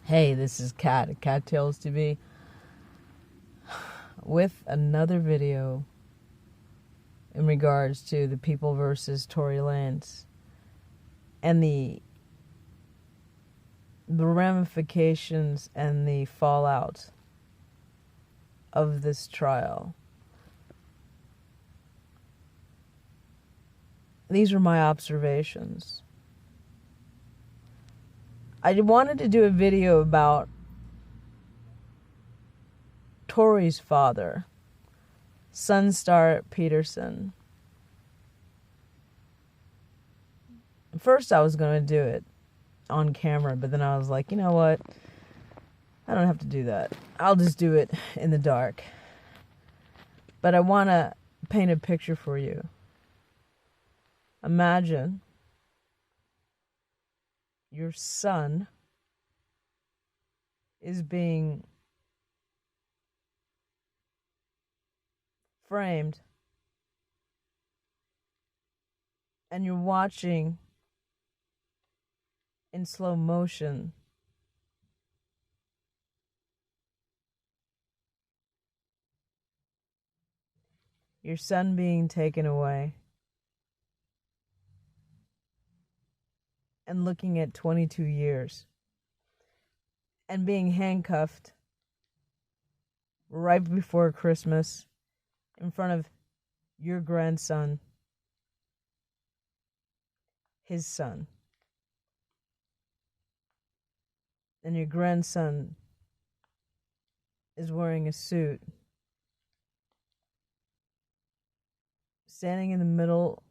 Hey, this is Kat at Kattalestv with another video in regards to the People versus Tory Lanez and the ramifications and the fallout of this trial. These are my observations. I wanted to do a video about Tory's father, Sonstar Peterson. First, I was going to do it on camera, but then I was like, you know what? I don't have to do that. I'll just do it in the dark. But I want to paint a picture for you. Imagine your son is being framed and you're watching in slow motion your son being taken away and looking at 22 years and being handcuffed right before Christmas in front of your grandson, his son. And your grandson is wearing a suit, standing in the middle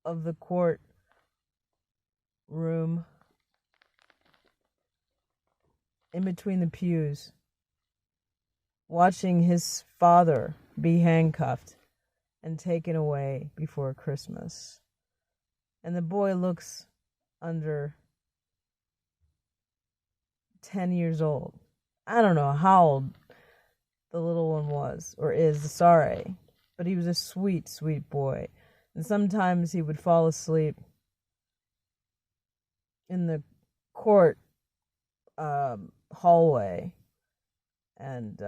of the court room, in between the pews, watching his father be handcuffed and taken away before Christmas. And the boy looks under 10 years old. I don't know how old the little one was or is, sorry, but he was a sweet, sweet boy. And sometimes he would fall asleep in the court hallway, and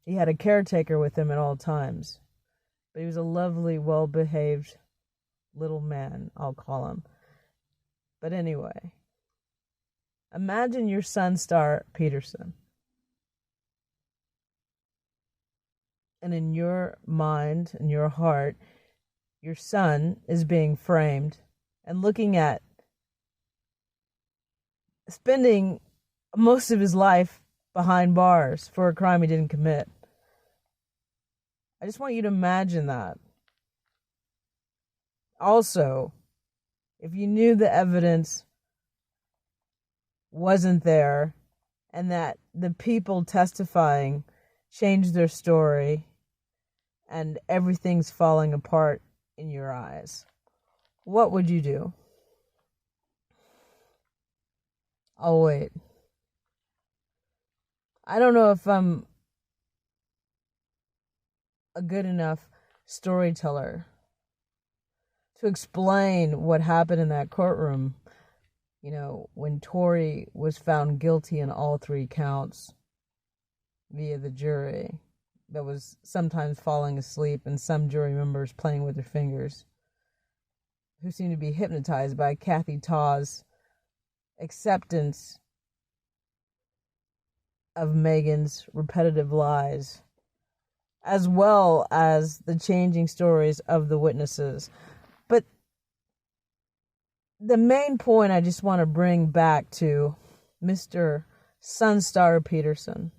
he had a caretaker with him at all times. But he was a lovely, well-behaved little man, I'll call him. But anyway, imagine your Sonstar Peterson. And in your mind, in your heart, your son is being framed and looking at spending most of his life behind bars for a crime he didn't commit. I just want you to imagine that. Also, if you knew the evidence wasn't there and that the people testifying changed their story and everything's falling apart in your eyes, what would you do? I'll wait. I don't know if I'm a good enough storyteller to explain what happened in that courtroom, you know, when Tory was found guilty in all 3 counts via the jury that was sometimes falling asleep and some jury members playing with their fingers, who seemed to be hypnotized by Kattalestv's acceptance of Megan's repetitive lies, as well as the changing stories of the witnesses. But the main point I just want to bring back to Mr. Sonstar Peterson.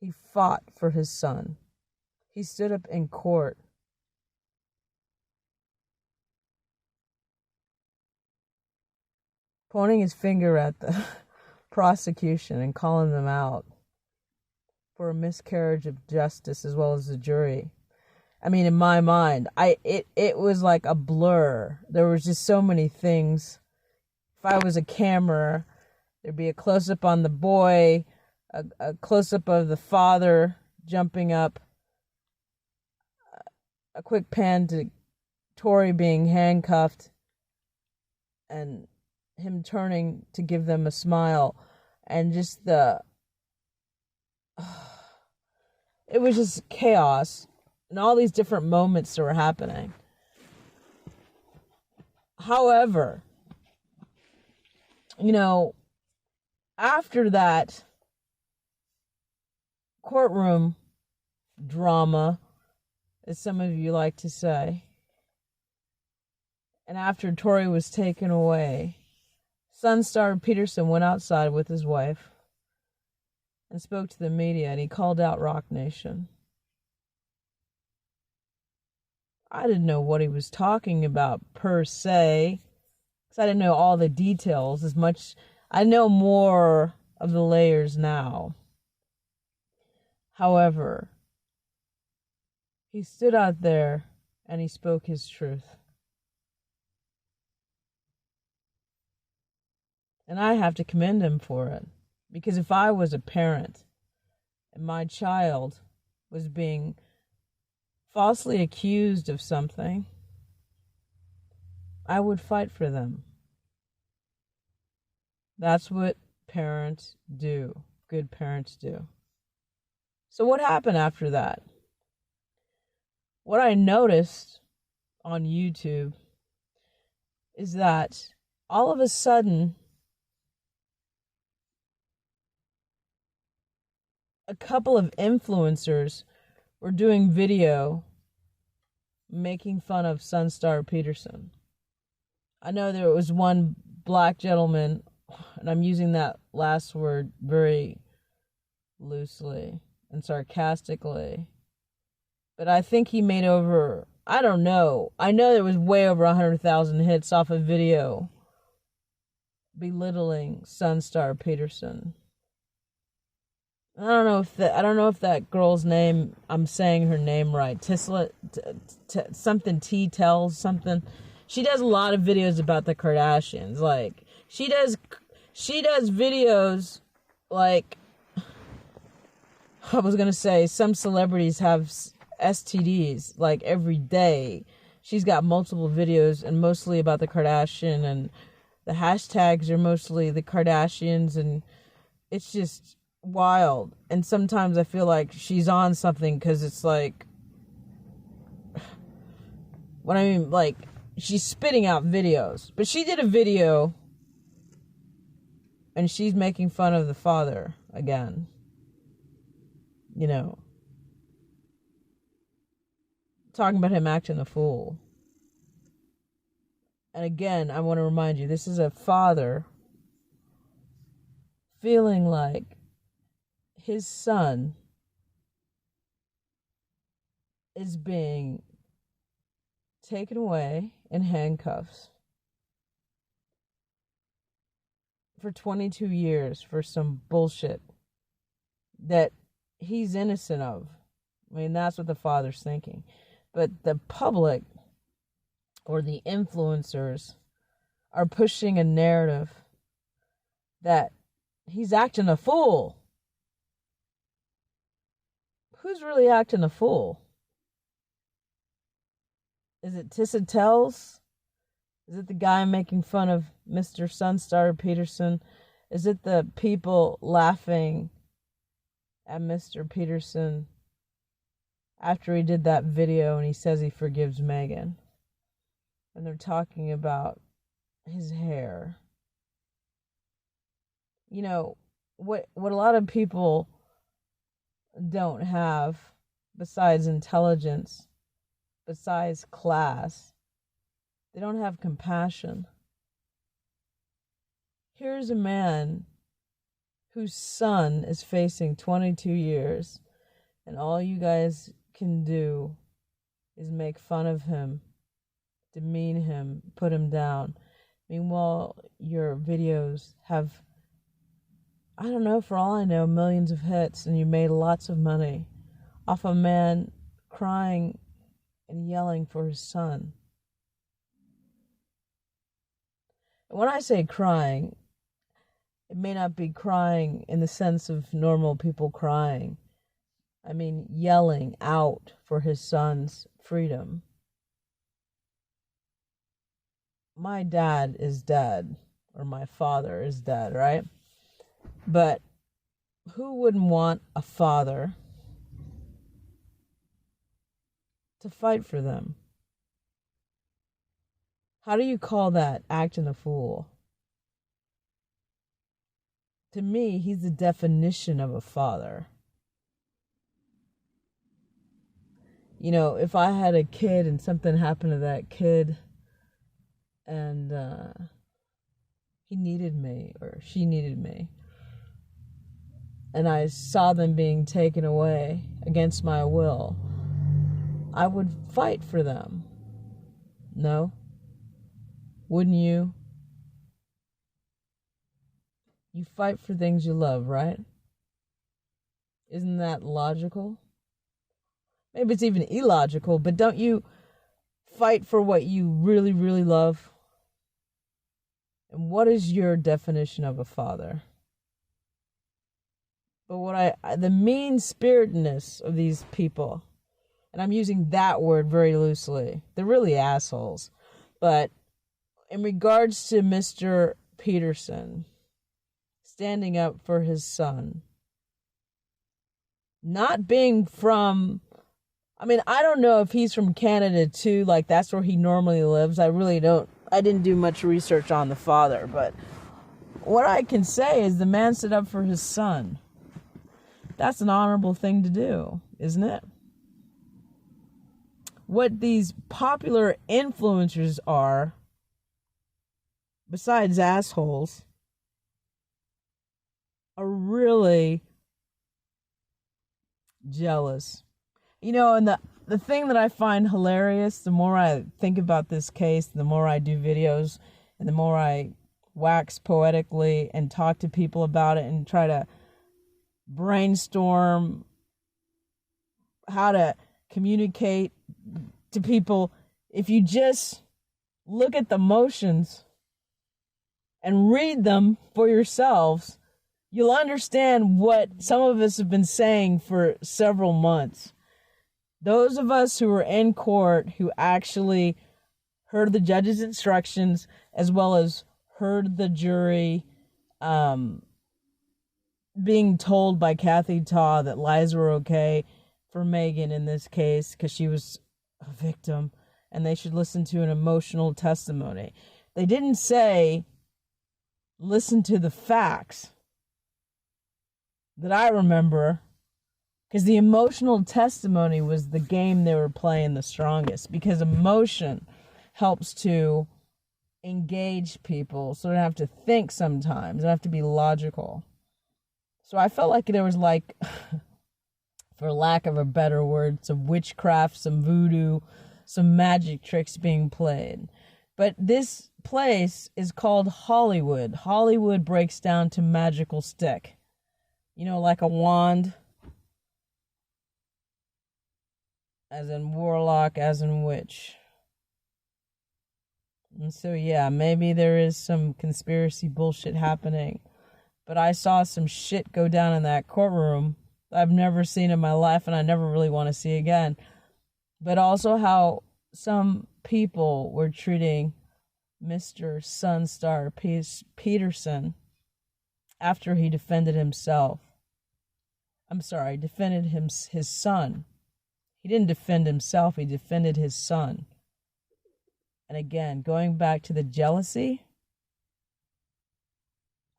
He fought for his son. He stood up in court pointing his finger at the prosecution and calling them out for a miscarriage of justice, as well as the jury. I mean, in my mind, it was like a blur. There was just so many things. If I was a camera, there'd be a close-up on the boy, a close-up of the father jumping up, a quick pan to Tory being handcuffed, and him turning to give them a smile, and just it was just chaos and all these different moments that were happening. However, after that courtroom drama, as some of you like to say, and after Tory was taken away, Sonstar Peterson went outside with his wife and spoke to the media, and he called out Rock Nation. I didn't know what he was talking about per se, because I didn't know all the details as much. I know more of the layers now. However, he stood out there and he spoke his truth. And I have to commend him for it. Because if I was a parent and my child was being falsely accused of something, I would fight for them. That's what parents do. Good parents do. So what happened after that? What I noticed on YouTube is that all of a sudden, a couple of influencers were doing video making fun of Sunstar Peterson. I know there was one black gentleman, and I'm using that last word very loosely and sarcastically, but I think he made over, I don't know. I know there was way over 100,000 hits off a video belittling Sunstar Peterson. I don't know if that girl's name, I'm saying her name right. Something T tells something. She does a lot of videos about the Kardashians. Like, she does videos like, I was going to say, some celebrities have STDs like every day. She's got multiple videos, and mostly about the Kardashian, and the hashtags are mostly the Kardashians, and it's just wild. And sometimes I feel like she's on something, because it's like, what I mean, like, she's spitting out videos. But she did a video and she's making fun of the father again. Talking about him acting a fool. And again, I want to remind you, this is a father feeling like his son is being taken away in handcuffs for 22 years for some bullshit that he's innocent of. I mean, that's what the father's thinking. But the public, or the influencers, are pushing a narrative that he's acting a fool. Who's really acting a fool? Is it Tissa Tells? Is it the guy making fun of Mr. Sunstar Peterson? Is it the people laughing at Mr. Peterson after he did that video and he says he forgives Megan? And they're talking about his hair. What a lot of people don't have, besides intelligence, besides class, they don't have compassion. Here's a man whose son is facing 22 years, and all you guys can do is make fun of him, demean him, put him down. Meanwhile, your videos have, I don't know, for all I know, millions of hits, and you made lots of money off a man crying and yelling for his son. And when I say crying, it may not be crying in the sense of normal people crying. I mean yelling out for his son's freedom. My dad is dead. or my father is dead, right? But who wouldn't want a father to fight for them? How do you call that acting a fool? To me, he's the definition of a father. You know, if I had a kid and something happened to that kid and he needed me or she needed me, and I saw them being taken away against my will, I would fight for them. No? Wouldn't you? You fight for things you love, right? Isn't that logical? Maybe it's even illogical, but don't you fight for what you really, really love? And what is your definition of a father? But the mean-spiritedness of these people, and I'm using that word very loosely, they're really assholes. But in regards to Mr. Peterson standing up for his son, not being from, I mean, I don't know if he's from Canada too, like that's where he normally lives. I didn't do much research on the father, but what I can say is the man stood up for his son. That's an honorable thing to do, isn't it? What these popular influencers are, besides assholes, are really jealous. You know, and the thing that I find hilarious, the more I think about this case, the more I do videos, and the more I wax poetically and talk to people about it and try to brainstorm how to communicate to people. If you just look at the motions and read them for yourselves, you'll understand what some of us have been saying for several months. Those of us who were in court, who actually heard the judge's instructions, as well as heard the jury being told by Kattalestv that lies were okay for Megan in this case because she was a victim and they should listen to an emotional testimony. They didn't say listen to the facts that I remember, because the emotional testimony was the game they were playing the strongest, because emotion helps to engage people so they don't have to think sometimes. They have to be logical. So I felt like there was, like, for lack of a better word, some witchcraft, some voodoo, some magic tricks being played. But this place is called Hollywood. Hollywood breaks down to magical stick. You know, like a wand. As in warlock, as in witch. And so, yeah, maybe there is some conspiracy bullshit happening. But I saw some shit go down in that courtroom I've never seen in my life and I never really want to see again. But also how some people were treating Mr. Sonstar Peterson after he defended himself. I'm sorry, defended his son. He didn't defend himself, he defended his son. And again, going back to the jealousy,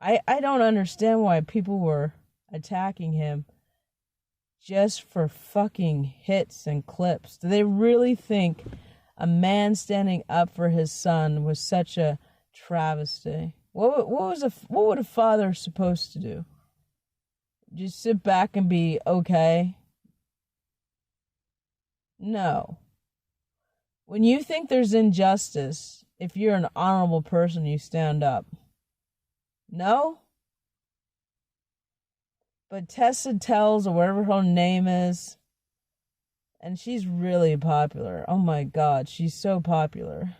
I don't understand why people were attacking him just for fucking hits and clips. Do they really think a man standing up for his son was such a travesty? What would a father supposed to do? Just sit back and be okay? No. When you think there's injustice, if you're an honorable person, you stand up. No? But Tessa Tells, or whatever her name is, and she's really popular. Oh my God, she's so popular.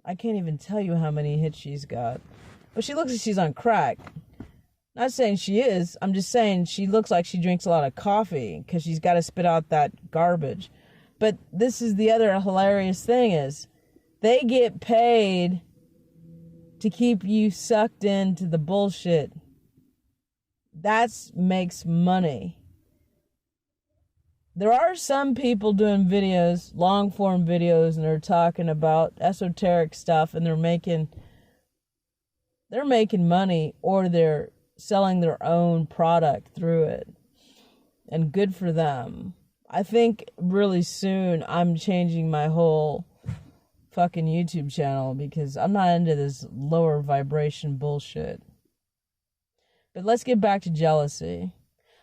I can't even tell you how many hits she's got. But she looks like she's on crack. Not saying she is. I'm just saying she looks like she drinks a lot of coffee because she's got to spit out that garbage. But this is the other hilarious thing is, They get paid to keep you sucked into the bullshit. That makes money. There are some people doing videos, long form videos, and they're talking about esoteric stuff, and they're making money, or they're selling their own product through it. And good for them. I think really soon I'm changing my whole fucking YouTube channel because I'm not into this lower vibration bullshit. But let's get back to jealousy.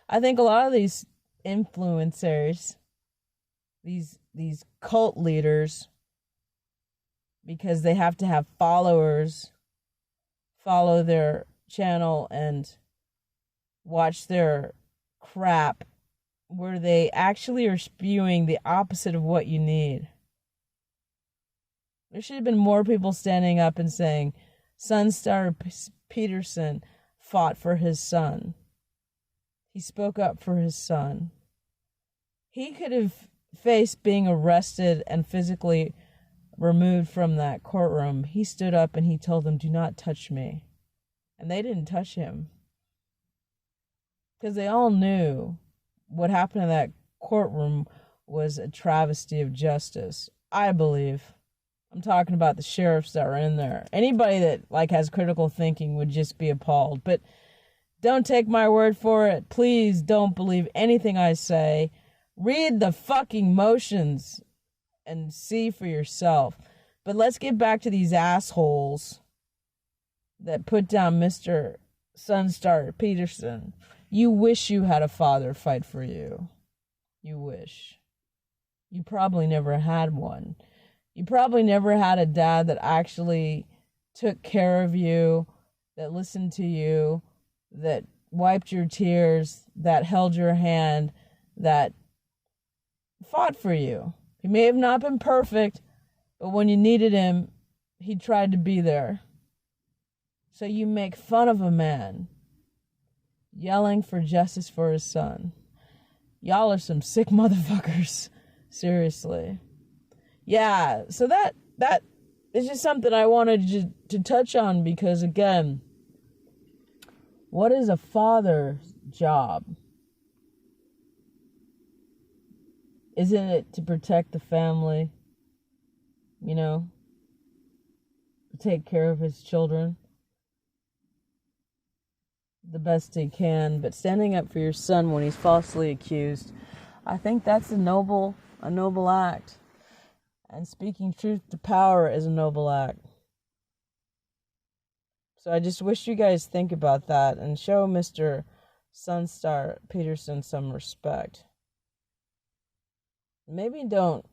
I think a lot of these influencers, these cult leaders, because they have to have followers follow their channel and watch their crap, where they actually are spewing the opposite of what you need. There should have been more people standing up and saying, Sonstar Peterson fought for his son. He spoke up for his son. He could have faced being arrested and physically removed from that courtroom. He stood up and he told them, do not touch me. And they didn't touch him. Because they all knew what happened in that courtroom was a travesty of justice. I believe. I'm talking about the sheriffs that were in there. Anybody that has critical thinking would just be appalled. But don't take my word for it. Please don't believe anything I say. Read the fucking motions and see for yourself. But let's get back to these assholes that put down Mr. Sonstar Peterson. You wish you had a father fight for you. You wish. You probably never had one. You probably never had a dad that actually took care of you, that listened to you, that wiped your tears, that held your hand, that fought for you. He may have not been perfect, but when you needed him, he tried to be there. So you make fun of a man yelling for justice for his son. Y'all are some sick motherfuckers. Seriously. Yeah, so that is just something I wanted to touch on because, again, what is a father's job? Isn't it to protect the family? You know? To take care of his children the best he can, but standing up for your son when he's falsely accused, I think that's a noble act. And speaking truth to power is a noble act. So I just wish you guys think about that and show Mr. Sonstar Peterson some respect. Maybe don't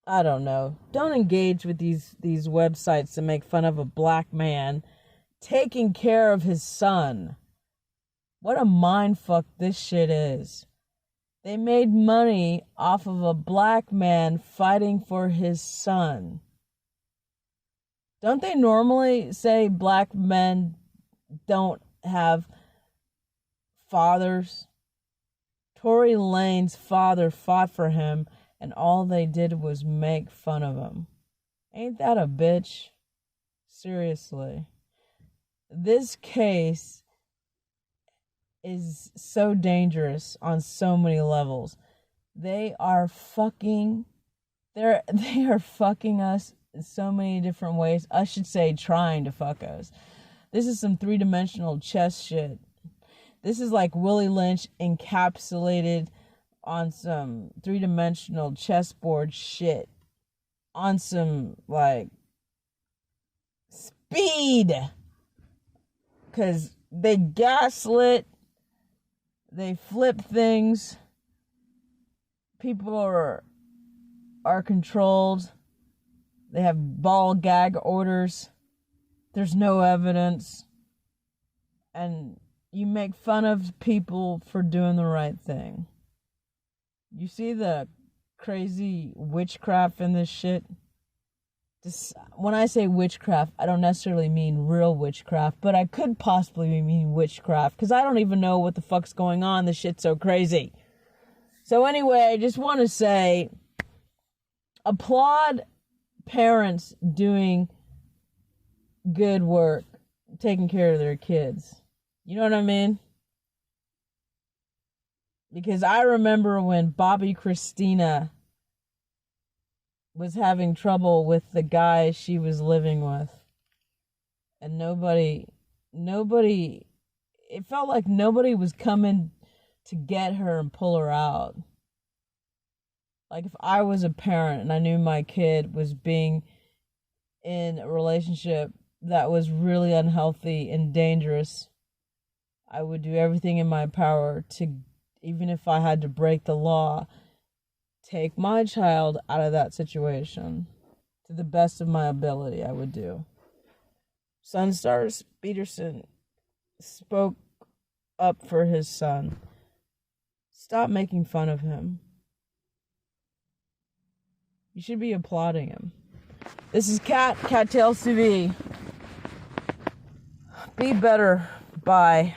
engage with these websites to make fun of a black man taking care of his son. What a mindfuck this shit is. They made money off of a black man fighting for his son. Don't they normally say black men don't have fathers? Tory Lanez's father fought for him, and all they did was make fun of him. Ain't that a bitch? Seriously. This case is so dangerous on so many levels. They are fucking us in so many different ways. I should say trying to fuck us. This is some three-dimensional chess shit. This is like Willie Lynch encapsulated on some three-dimensional chessboard shit. On some, speed. Because they gaslit. They flip things. People are controlled. They have ball gag orders. There's no evidence. And you make fun of people for doing the right thing. You see the crazy witchcraft in this shit? When I say witchcraft, I don't necessarily mean real witchcraft, but I could possibly mean witchcraft, because I don't even know what the fuck's going on. This shit's so crazy. So anyway, I just want to say, applaud parents doing good work, taking care of their kids. You know what I mean? Because I remember when Bobby Christina was having trouble with the guy she was living with. And nobody, it felt like nobody was coming to get her and pull her out. Like if I was a parent and I knew my kid was being in a relationship that was really unhealthy and dangerous, I would do everything in my power to, even if I had to break the law, take my child out of that situation. To the best of my ability, I would do. Sonstar Peterson spoke up for his son. Stop making fun of him. You should be applauding him. This is Kattalestv. Be better. Bye.